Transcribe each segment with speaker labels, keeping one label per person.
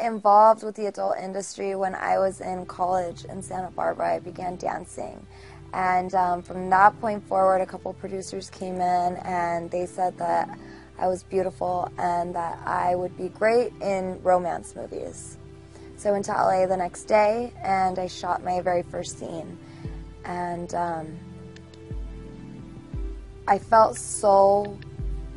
Speaker 1: involved with the adult industry when I was in college in Santa Barbara. I began dancing. And from that point forward, a couple producers came in and they said that I was beautiful and that I would be great in romance movies. So I went to LA the next day and I shot my very first scene. And I felt so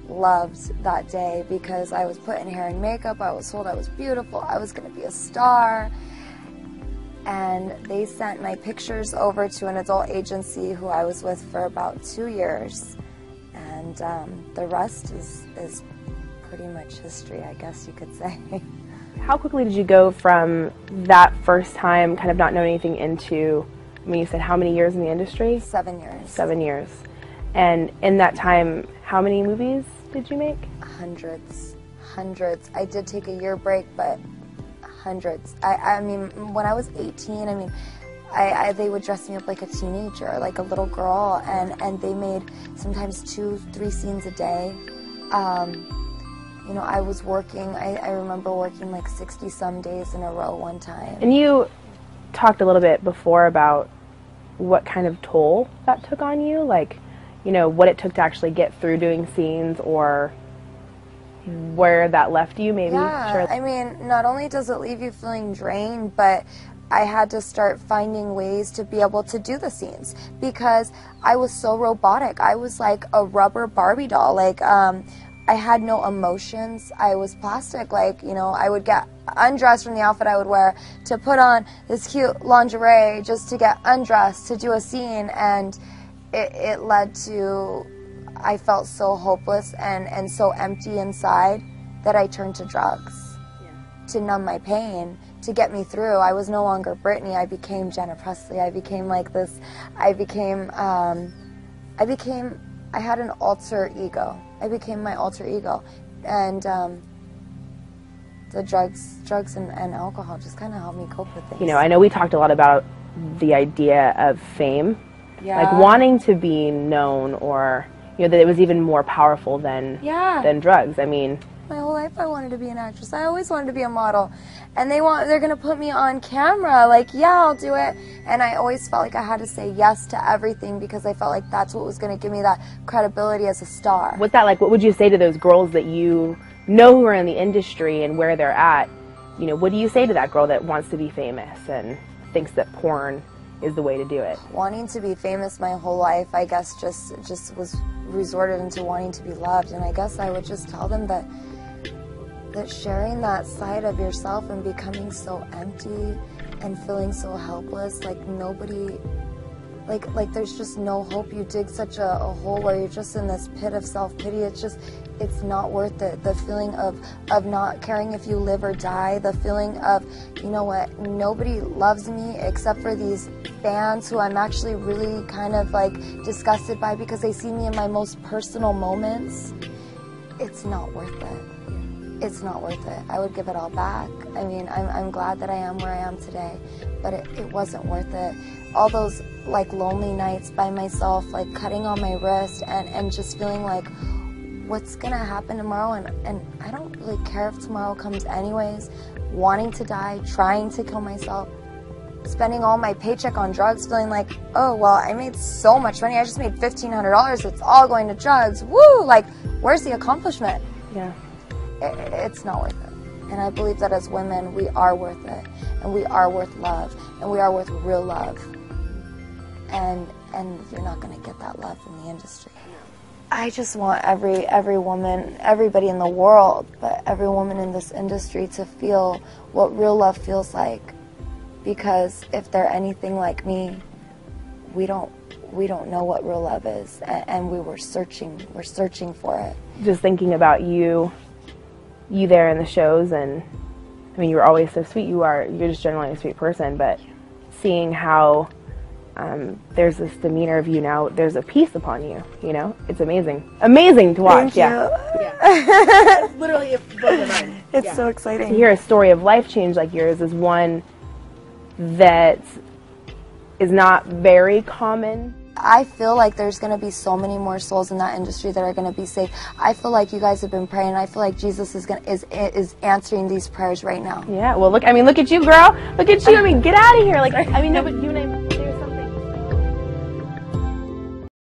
Speaker 1: loved that day because I was put in hair and makeup, I was told I was beautiful, I was going to be a star. And they sent my pictures over to an adult agency who I was with for about 2 years. And the rest is pretty much history, I guess you could say.
Speaker 2: How quickly did you go from that first time, kind of not knowing anything, into, I mean, you said how many years in the industry?
Speaker 1: 7 years.
Speaker 2: 7 years. And in that time, how many movies did you make?
Speaker 1: Hundreds. Hundreds. I did take a year break, but hundreds. I mean, when I was 18, I mean, they would dress me up like a teenager, like a little girl, and they made sometimes 2-3 scenes a day. You know, I was working, I remember working like 60-some days in a row one time.
Speaker 2: And you talked a little bit before about what kind of toll that took on you, like, you know, what it took to actually get through doing scenes, or where that left you, maybe?
Speaker 1: Yeah,
Speaker 2: sure.
Speaker 1: I mean, not only does it leave you feeling drained, but I had to start finding ways to be able to do the scenes because I was so robotic. I was like a rubber Barbie doll. Like, I had no emotions. I was plastic. Like, you know, I would get undressed from the outfit I would wear to put on this cute lingerie just to get undressed to do a scene, and it led to, I felt so hopeless and so empty inside that I turned to drugs to numb my pain, to get me through. I was no longer Brittany. I became Jenna Presley. I became like this. I had an alter ego. I became my alter ego. And the drugs and alcohol just kind of helped me cope with things.
Speaker 2: You know, I know we talked a lot about the idea of fame.
Speaker 1: Yeah.
Speaker 2: Like wanting to be known, or, you know, that it was even more powerful than drugs. I mean,
Speaker 1: my whole life I wanted to be an actress. I always wanted to be a model. And they're going to put me on camera. Like, yeah, I'll do it. And I always felt like I had to say yes to everything because I felt like that's what was going to give me that credibility as a star.
Speaker 2: What's that like? What would you say to those girls that you know who are in the industry and where they're at? You know, what do you say to that girl that wants to be famous and thinks that porn is the way to do it?
Speaker 1: Wanting to be famous my whole life, I guess, just was resorted into wanting to be loved. And I guess I would just tell them that sharing that side of yourself and becoming so empty and feeling so helpless, like nobody, like there's just no hope. You dig such a hole where you're just in this pit of self-pity. It's not worth it. The feeling of not caring if you live or die, the feeling of, you know what, nobody loves me except for these fans who I'm actually really kind of like disgusted by because they see me in my most personal moments. It's not worth it. It's not worth it. I would give it all back. I mean, I'm glad that I am where I am today, but it wasn't worth it. All those like lonely nights by myself, like cutting on my wrist and just feeling like, what's gonna happen tomorrow? And I don't really care if tomorrow comes anyways. Wanting to die, trying to kill myself, spending all my paycheck on drugs, feeling like, oh, well, I made so much money. I just made $1,500. It's all going to drugs. Woo! Like, where's the accomplishment?
Speaker 2: Yeah.
Speaker 1: It's not worth it. And I believe that as women, we are worth it. And we are worth love. And we are worth real love. And you're not going to get that love from the industry. I just want every woman, everybody in the world, but every woman in this industry to feel what real love feels like. Because if they're anything like me, we don't know what real love is, and we're searching for it.
Speaker 2: Just thinking about you there in the shows, and I mean, you were always so sweet. You're just generally a sweet person, but seeing how there's this demeanor of you now, there's a peace upon you, you know? It's amazing to watch.
Speaker 1: Thank you.
Speaker 2: Yeah. Literally,
Speaker 1: it's so exciting.
Speaker 2: To hear a story of life change like yours is one that is not very common
Speaker 1: I feel like there's going to be so many more souls in that industry that are going to be saved. I feel like you guys have been praying. I feel like Jesus is answering these prayers right now.
Speaker 2: Yeah, well, look at you, girl. Look at you. I mean, get out of here. Like, I mean, no, but you and I...